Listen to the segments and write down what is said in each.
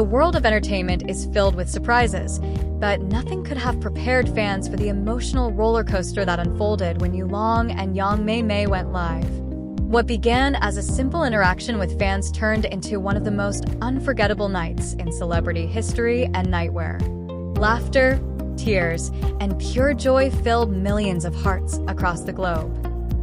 The world of entertainment is filled with surprises, but nothing could have prepared fans for the emotional roller coaster that unfolded when Yulong and Yang Mei Mei went live. What began as a simple interaction with fans turned into one of the most unforgettable nights in celebrity history and nightwear. Laughter, tears, and pure joy filled millions of hearts across the globe.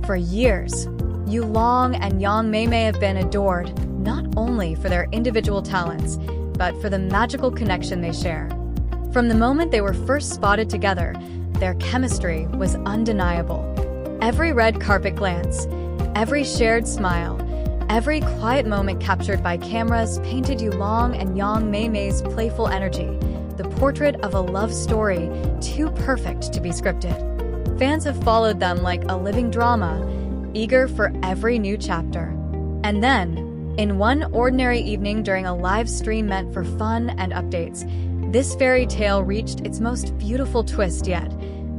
For years, Yulong and Yang Mei Mei have been adored not only for their individual talents, but for the magical connection they share. From the moment they were first spotted together, their chemistry was undeniable. Every red carpet glance, every shared smile, every quiet moment captured by cameras painted Yulong and Yang Mei Mei's playful energy, the portrait of a love story too perfect to be scripted. Fans have followed them like a living drama, eager for every new chapter. And then, in one ordinary evening during a live stream meant for fun and updates, this fairy tale reached its most beautiful twist yet,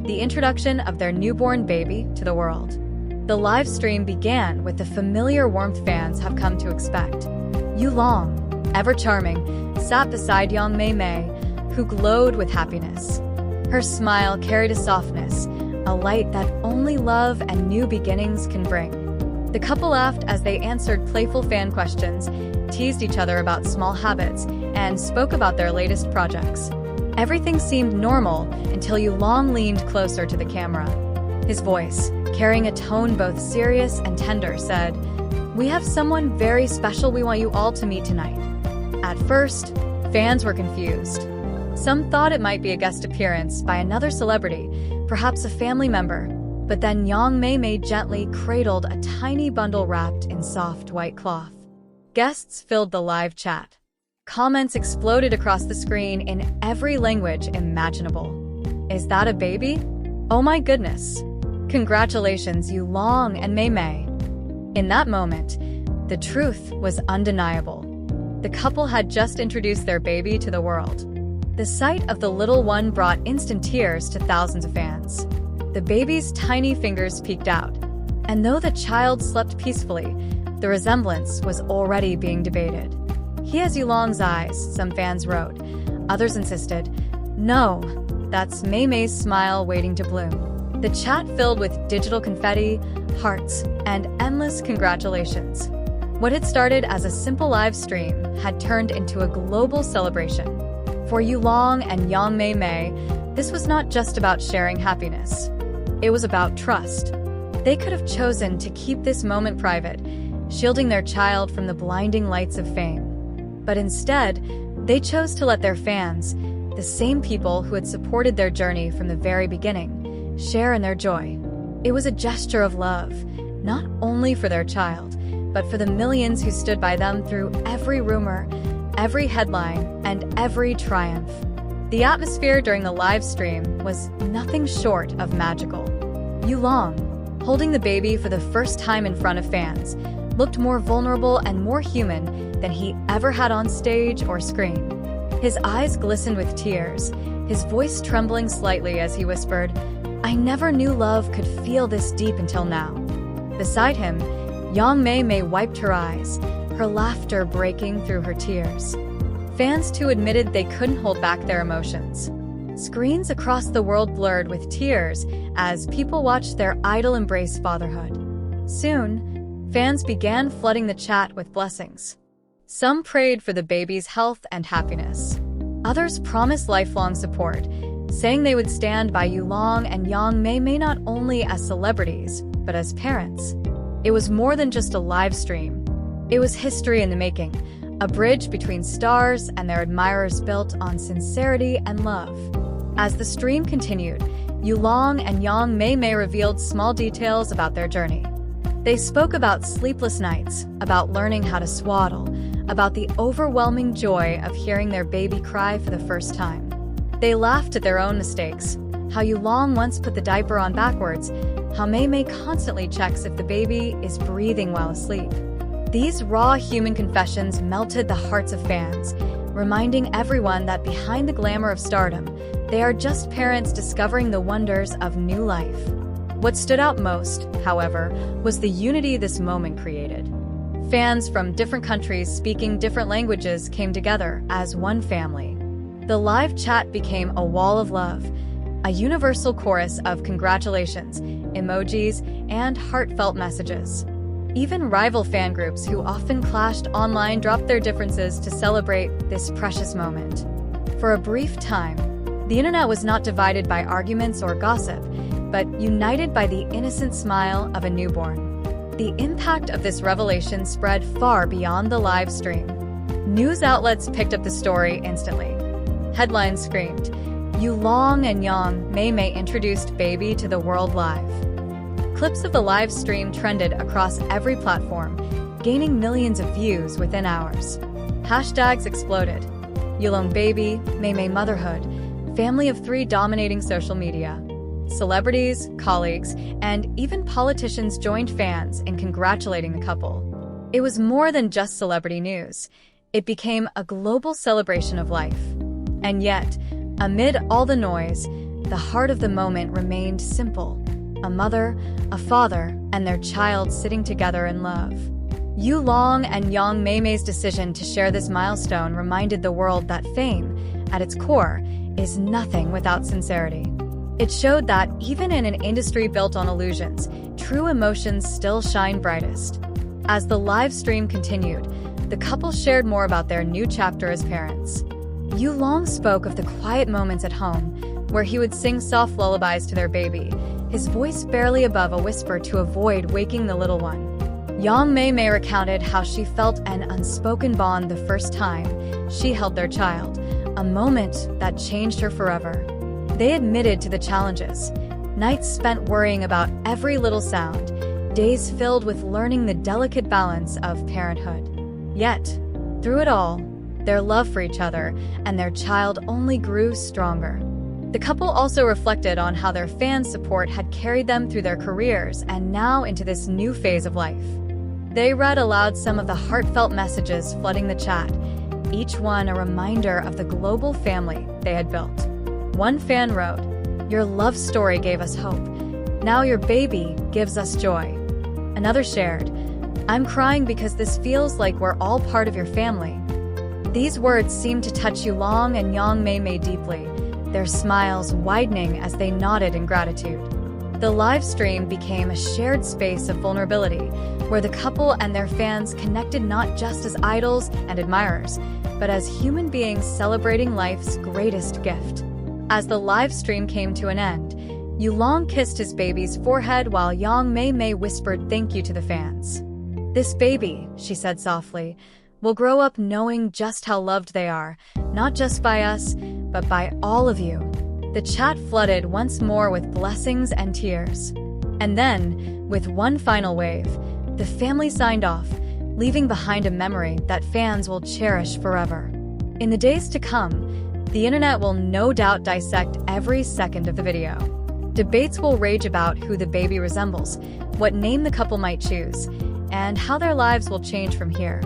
the introduction of their newborn baby to the world. The live stream began with the familiar warmth fans have come to expect. Yulong, ever charming, sat beside Yang Mei Mei, who glowed with happiness. Her smile carried a softness, a light that only love and new beginnings can bring. The couple laughed as they answered playful fan questions, teased each other about small habits, and spoke about their latest projects. Everything seemed normal until Yulong leaned closer to the camera. His voice, carrying a tone both serious and tender, said, "We have someone very special we want you all to meet tonight." At first, fans were confused. Some thought it might be a guest appearance by another celebrity, perhaps a family member, but then Yang Mei Mei gently cradled a tiny bundle wrapped in soft white cloth. Guests filled the live chat. Comments exploded across the screen in every language imaginable. "Is that a baby? Oh my goodness! Congratulations, Yulong and Mei Mei." In that moment, the truth was undeniable. The couple had just introduced their baby to the world. The sight of the little one brought instant tears to thousands of fans. The baby's tiny fingers peeked out, and though the child slept peacefully, the resemblance was already being debated. "He has Yulong's eyes," some fans wrote. Others insisted, "No, that's Mei Mei's smile waiting to bloom." The chat filled with digital confetti, hearts, and endless congratulations. What had started as a simple live stream had turned into a global celebration. For Yulong and Yang Mei Mei, this was not just about sharing happiness. It was about trust. They could have chosen to keep this moment private, shielding their child from the blinding lights of fame. But instead, they chose to let their fans, the same people who had supported their journey from the very beginning, share in their joy. It was a gesture of love, not only for their child, but for the millions who stood by them through every rumor, every headline, and every triumph. The atmosphere during the live stream was nothing short of magical. Yulong, holding the baby for the first time in front of fans, looked more vulnerable and more human than he ever had on stage or screen. His eyes glistened with tears, his voice trembling slightly as he whispered, "I never knew love could feel this deep until now." Beside him, Yang Mei Mei wiped her eyes, her laughter breaking through her tears. Fans too admitted they couldn't hold back their emotions. Screens across the world blurred with tears as people watched their idol embrace fatherhood. Soon, fans began flooding the chat with blessings. Some prayed for the baby's health and happiness. Others promised lifelong support, saying they would stand by Yulong and Yang Mei Mei not only as celebrities, but as parents. It was more than just a live stream. It was history in the making, a bridge between stars and their admirers built on sincerity and love. As the stream continued, Yulong and Yang Mei Mei revealed small details about their journey. They spoke about sleepless nights, about learning how to swaddle, about the overwhelming joy of hearing their baby cry for the first time. They laughed at their own mistakes, how Yulong once put the diaper on backwards, how Mei Mei constantly checks if the baby is breathing while asleep. These raw human confessions melted the hearts of fans, reminding everyone that behind the glamour of stardom, they are just parents discovering the wonders of new life. What stood out most, however, was the unity this moment created. Fans from different countries speaking different languages came together as one family. The live chat became a wall of love, a universal chorus of congratulations, emojis, and heartfelt messages. Even rival fan groups who often clashed online dropped their differences to celebrate this precious moment. For a brief time, the internet was not divided by arguments or gossip, but united by the innocent smile of a newborn. The impact of this revelation spread far beyond the live stream. News outlets picked up the story instantly. Headlines screamed, "Yulong and Yang Mei Mei introduced baby to the world live." Clips of the live stream trended across every platform, gaining millions of views within hours. Hashtags exploded. Yulong baby, Mei Mei motherhood, family of three dominating social media. Celebrities, colleagues, and even politicians joined fans in congratulating the couple. It was more than just celebrity news. It became a global celebration of life. And yet, amid all the noise, the heart of the moment remained simple. A mother, a father, and their child sitting together in love. Yulong and Yang Mei Mei's decision to share this milestone reminded the world that fame, at its core, is nothing without sincerity. It showed that, even in an industry built on illusions, true emotions still shine brightest. As the live stream continued, the couple shared more about their new chapter as parents. Yulong spoke of the quiet moments at home, where he would sing soft lullabies to their baby, his voice barely above a whisper to avoid waking the little one. Yang Mei Mei recounted how she felt an unspoken bond the first time she held their child, a moment that changed her forever. They admitted to the challenges, nights spent worrying about every little sound, days filled with learning the delicate balance of parenthood. Yet, through it all, their love for each other and their child only grew stronger. The couple also reflected on how their fan support had carried them through their careers and now into this new phase of life. They read aloud some of the heartfelt messages flooding the chat, each one a reminder of the global family they had built. One fan wrote, "Your love story gave us hope. Now your baby gives us joy." Another shared, "I'm crying because this feels like we're all part of your family." These words seemed to touch Yulong and Yang Mei Mei deeply, their smiles widening as they nodded in gratitude. The live stream became a shared space of vulnerability, where the couple and their fans connected not just as idols and admirers, but as human beings celebrating life's greatest gift. As the live stream came to an end, Yulong kissed his baby's forehead while Yang Mei Mei whispered thank you to the fans. "This baby," she said softly, "will grow up knowing just how loved they are, not just by us, but by all of you." The chat flooded once more with blessings and tears. And then, with one final wave, the family signed off, leaving behind a memory that fans will cherish forever. In the days to come, the internet will no doubt dissect every second of the video. Debates will rage about who the baby resembles, what name the couple might choose, and how their lives will change from here.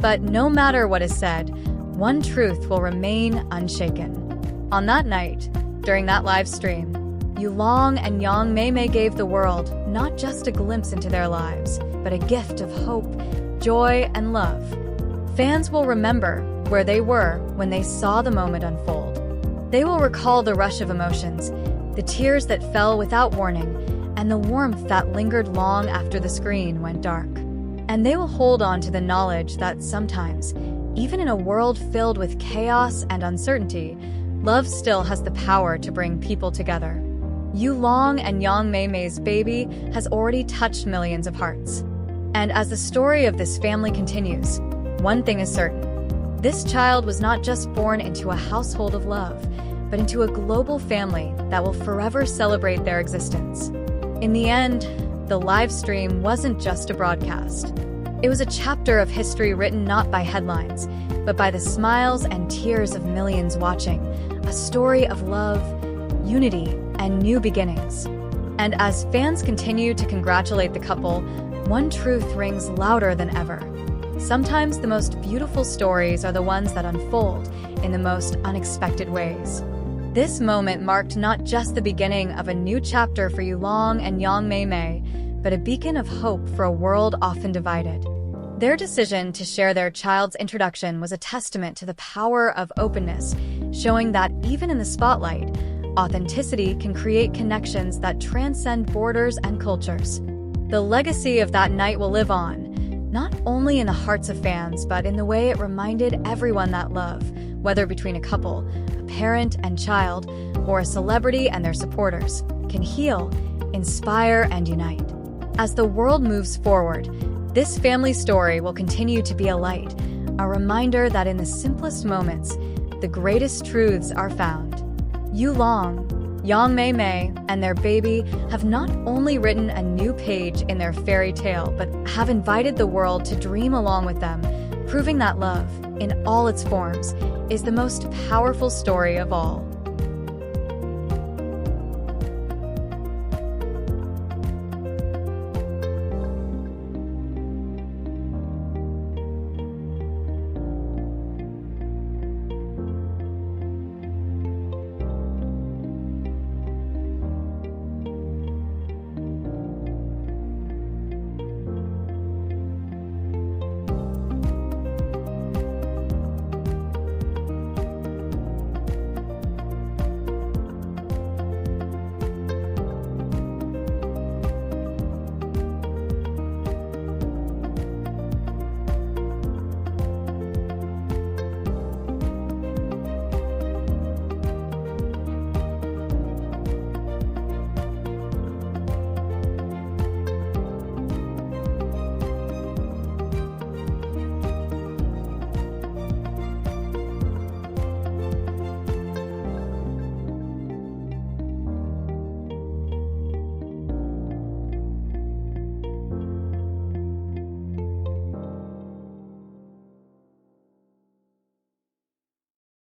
But no matter what is said, one truth will remain unshaken. On that night, during that live stream, Yulong and Yang Mei Mei gave the world not just a glimpse into their lives, but a gift of hope, joy, and love. Fans will remember where they were when they saw the moment unfold. They will recall the rush of emotions, the tears that fell without warning, and the warmth that lingered long after the screen went dark. And they will hold on to the knowledge that sometimes, even in a world filled with chaos and uncertainty, love still has the power to bring people together. Yulong and Yang Mei Mei's baby has already touched millions of hearts. And as the story of this family continues, one thing is certain. This child was not just born into a household of love, but into a global family that will forever celebrate their existence. In the end, the live stream wasn't just a broadcast. It was a chapter of history written not by headlines, but by the smiles and tears of millions watching, a story of love, unity, and new beginnings. And as fans continue to congratulate the couple, one truth rings louder than ever. Sometimes the most beautiful stories are the ones that unfold in the most unexpected ways. This moment marked not just the beginning of a new chapter for Yulong and Yang Mei Mei, but a beacon of hope for a world often divided. Their decision to share their child's introduction was a testament to the power of openness, showing that even in the spotlight, authenticity can create connections that transcend borders and cultures. The legacy of that night will live on, not only in the hearts of fans, but in the way it reminded everyone that love, whether between a couple, a parent and child, or a celebrity and their supporters, can heal, inspire, and unite. As the world moves forward, this family story will continue to be a light, a reminder that in the simplest moments, the greatest truths are found. Yulong, Yang Mei Mei, and their baby have not only written a new page in their fairy tale, but have invited the world to dream along with them, proving that love, in all its forms, is the most powerful story of all.